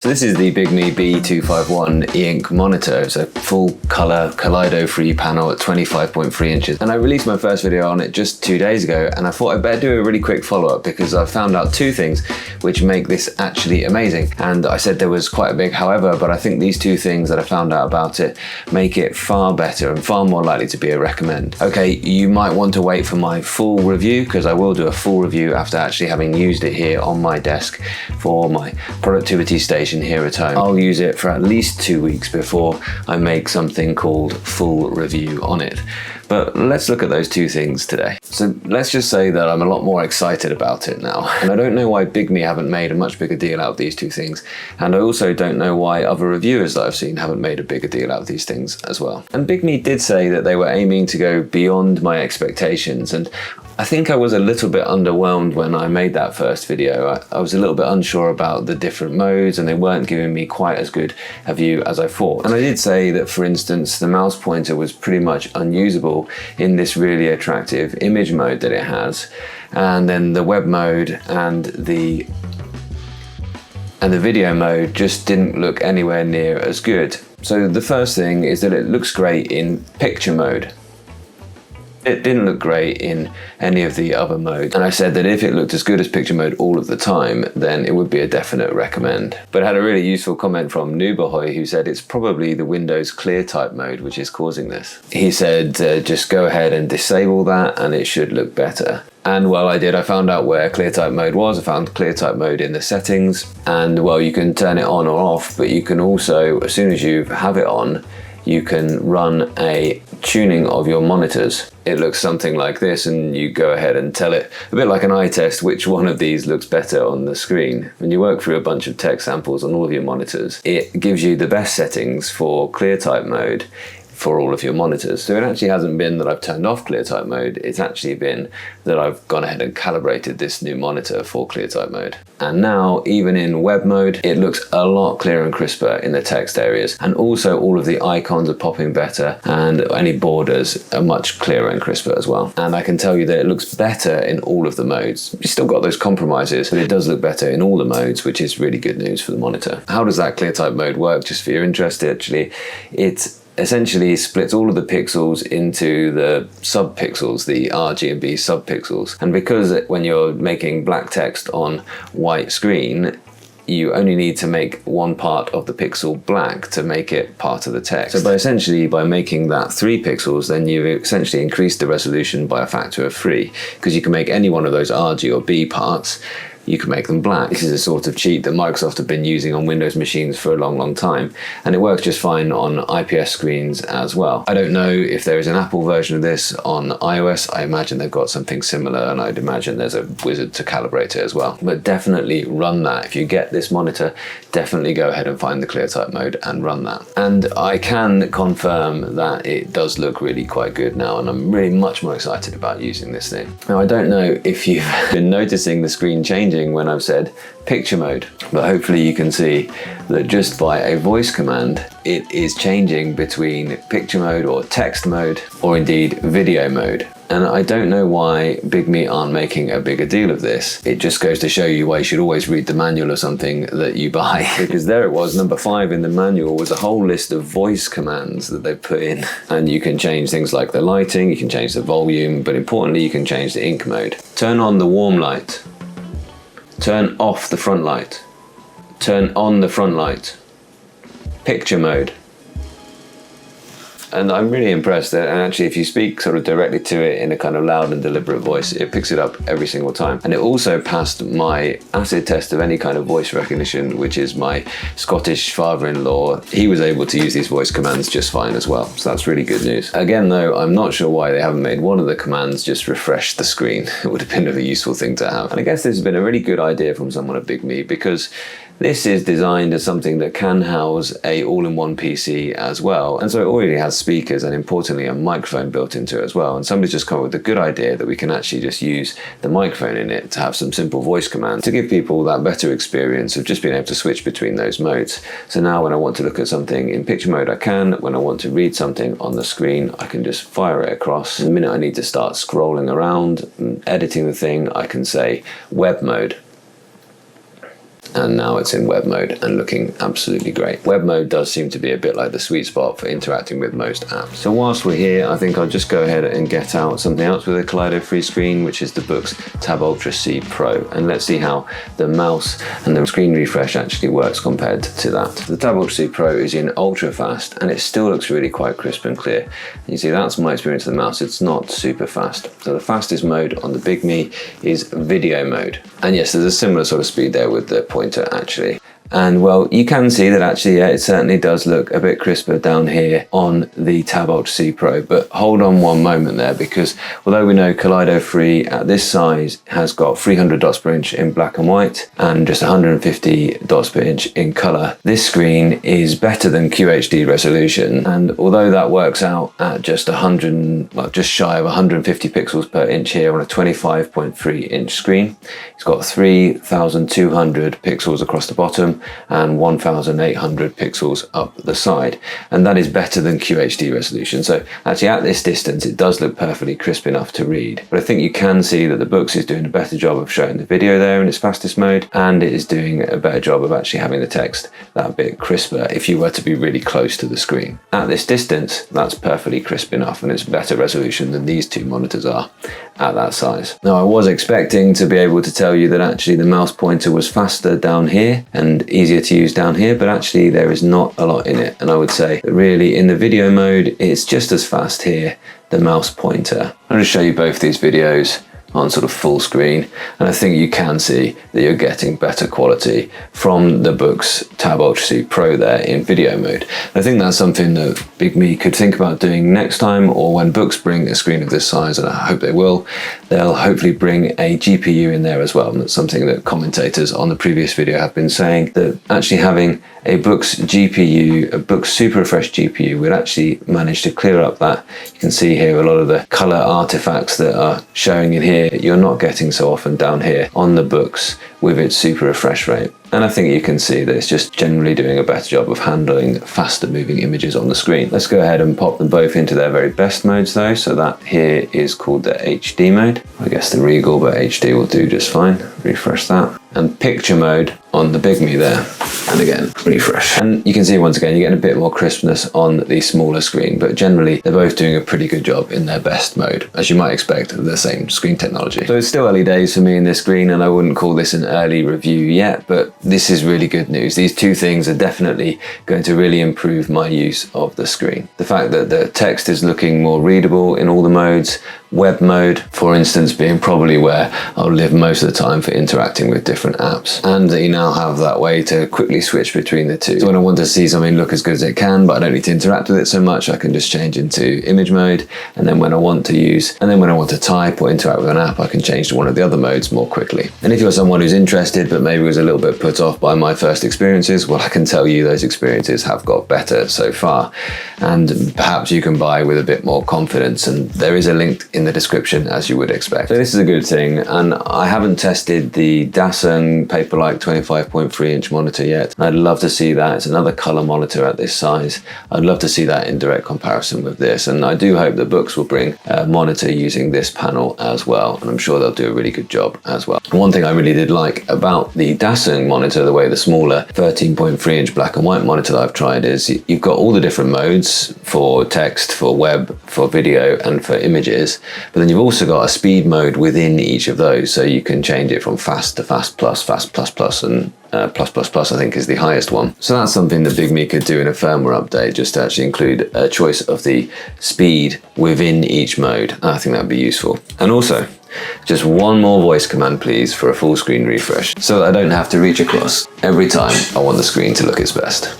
So this is the Bigme B251 E-Ink Monitor. It's a full color Kaleido-free panel at 25.3 inches. And I released my first video on it just 2 days ago, and I thought I'd better do a really quick follow-up because I found out two things which make this actually amazing. And I said there was quite a big however, but I think these two things that I found out about it make it far better and far more likely to be a recommend. Okay, you might want to wait for my full review because I will do a full review after actually having used it here on my desk for my productivity station here at home. I'll use it for at least 2 weeks before I make something called full review on it. But let's look at those two things today. So let's just say that I'm a lot more excited about it now. And I don't know why Bigme haven't made a much bigger deal out of these two things. And I also don't know why other reviewers that I've seen haven't made a bigger deal out of these things as well. And Bigme did say that they were aiming to go beyond my expectations. And I think I was a little bit underwhelmed when I made that first video. I was a little bit unsure about the different modes and they weren't giving me quite as good a view as I thought. And I did say that, for instance, the mouse pointer was pretty much unusable in this really attractive image mode that it has. And then the web mode and the video mode just didn't look anywhere near as good. So the first thing is that it looks great in picture mode. It didn't look great in any of the other modes, and I said that if it looked as good as picture mode all of the time, then it would be a definite recommend. But I had a really useful comment from Noobahoy who said it's probably the Windows clear type mode which is causing this. He said just go ahead and disable that and it should look better. And well, I did. I found out where clear type mode was. I found clear type mode in the settings, and well, you can turn it on or off, but you can also, as soon as you have it on, you can run a tuning of your monitors. It looks something like this, and you go ahead and tell it, a bit like an eye test, which one of these looks better on the screen. When you work through a bunch of text samples on all of your monitors, it gives you the best settings for clear type mode for all of your monitors. So it actually hasn't been that I've turned off clear type mode, it's actually been that I've gone ahead and calibrated this new monitor for clear type mode. And now, even in web mode, it looks a lot clearer and crisper in the text areas. And also all of the icons are popping better and any borders are much clearer and crisper as well. And I can tell you that it looks better in all of the modes. You've still got those compromises, but it does look better in all the modes, which is really good news for the monitor. How does that clear type mode work? Just for your interest, actually, it essentially splits all of the pixels into the subpixels, the RGB subpixels. And because when you're making black text on white screen, you only need to make one part of the pixel black to make it part of the text. So by making that 3 pixels, then you've essentially increased the resolution by a factor of 3, because you can make any one of those RG or B parts, you can make them black. This is a sort of cheat that Microsoft have been using on Windows machines for a long time, and it works just fine on IPS screens as well. I don't know if there is an Apple version of this on iOS. I imagine they've got something similar, and I'd imagine there's a wizard to calibrate it as well. But definitely run that. If you get this monitor, definitely go ahead and find the clear type mode and run that. And I can confirm that it does look really quite good now, and I'm really much more excited about using this thing. Now, I don't know if you've been noticing the screen changing when I've said picture mode, but hopefully you can see that just by a voice command it is changing between picture mode or text mode or indeed video mode. And I don't know why Bigme aren't making a bigger deal of this. It just goes to show you why you should always read the manual of something that you buy. Because there it was, number 5 in the manual was a whole list of voice commands that they put in. And you can change things like the lighting, you can change the volume, but importantly you can change the ink mode. Turn on the warm light. Turn off the front light. Turn on the front light. Picture mode. And I'm really impressed that, and actually if you speak sort of directly to it in a kind of loud and deliberate voice, it picks it up every single time. And it also passed my acid test of any kind of voice recognition, which is my Scottish father-in-law. He was able to use these voice commands just fine as well. So that's really good news. Again though, I'm not sure why they haven't made one of the commands just refresh the screen. It would have been a useful thing to have. And I guess this has been a really good idea from someone at Bigme, because this is designed as something that can house a all-in-one PC as well. And so it already has speakers and importantly a microphone built into it as well. And somebody's just come up with a good idea that we can actually just use the microphone in it to have some simple voice commands to give people that better experience of just being able to switch between those modes. So now when I want to look at something in picture mode, I can. When I want to read something on the screen, I can just fire it across. And the minute I need to start scrolling around and editing the thing, I can say web mode. and now it's in web mode and looking absolutely great. Web mode does seem to be a bit like the sweet spot for interacting with most apps. So whilst we're here, I think I'll just go ahead and get out something else with a Kaleido-free screen, which is the Boox Tab Ultra C Pro, and let's see how the mouse and the screen refresh actually works compared to that. The Tab Ultra C Pro is in ultra fast, and it still looks really quite crisp and clear. And you see, that's my experience of the mouse. It's not super fast. So the fastest mode on the Bigme is video mode. And yes, there's a similar sort of speed there with the pointer actually. And well, you can see that actually, yeah, it certainly does look a bit crisper down here on the Tab Ultra C Pro, but hold on one moment there, because although we know Kaleido Free at this size has got 300 dots per inch in black and white and just 150 dots per inch in color, this screen is better than QHD resolution. And although that works out at just 100, well, just shy of 150 pixels per inch here on a 25.3 inch screen, it's got 3,200 pixels across the bottom and 1,800 pixels up the side, and that is better than QHD resolution. So actually at this distance it does look perfectly crisp enough to read, but I think you can see that the Boox is doing a better job of showing the video there in its fastest mode, and it is doing a better job of actually having the text that bit crisper if you were to be really close to the screen. At this distance, that's perfectly crisp enough, and it's better resolution than these two monitors are at that size. Now, I was expecting to be able to tell you that actually the mouse pointer was faster down here and easier to use down here, but actually there is not a lot in it. And I would say that really in the video mode, it's just as fast here, the mouse pointer. I'll just show you both these videos on sort of full screen, and I think you can see that you're getting better quality from the Boox Tab Ultra C Pro there in video mode. And I think that's something that Bigme could think about doing next time, or when Boox bring a screen of this size, and I hope they will, they'll hopefully bring a GPU in there as well. And that's something that commentators on the previous video have been saying, that actually having a Boox GPU, a Boox Super Refresh GPU, would actually manage to clear up that. You can see here a lot of the color artifacts that are showing in here, you're not getting so often down here on the Boox with its super refresh rate. And I think you can see that it's just generally doing a better job of handling faster moving images on the screen. Let's go ahead and pop them both into their very best modes though. So that here is called the HD mode. I guess the Regal, but HD will do just fine. Refresh that. And picture mode on the Bigme there. And again, refresh. And you can see once again, you're getting a bit more crispness on the smaller screen, but generally they're both doing a pretty good job in their best mode, as you might expect of the same screen technology. So it's still early days for me in this screen, and I wouldn't call this an early review yet, but this is really good news. These two things are definitely going to really improve my use of the screen. The fact that the text is looking more readable in all the modes, web mode, for instance, being probably where I'll live most of the time for interacting with different apps, and that you now have that way to quickly switch between the two. So when I want to see something look as good as it can, but I don't need to interact with it so much, I can just change into image mode, and then when I want to type or interact with an app, I can change to one of the other modes more quickly. And if you're someone who's interested but maybe was a little bit put off by my first experiences, well, I can tell you those experiences have got better so far, and perhaps you can buy with a bit more confidence, and there is a link in the description as you would expect. So this is a good thing, and I haven't tested the Dasung Paperwhite 25.3 inch monitor yet. I'd love to see that. It's another color monitor at this size. I'd love to see that in direct comparison with this, and I do hope that Boox will bring a monitor using this panel as well, and I'm sure they'll do a really good job as well. One thing I really did like about the Dasung monitor, the way the smaller 13.3 inch black and white monitor that I've tried, is you've got all the different modes for text, for web, for video, and for images, but then you've also got a speed mode within each of those, so you can change it from fast to fast plus, fast plus plus, and plus plus plus I think is the highest one. So that's something that Bigme could do in a firmware update, just to actually include a choice of the speed within each mode. I think that'd be useful. And also, just one more voice command please for a full screen refresh, so that I don't have to reach across every time I want the screen to look its best.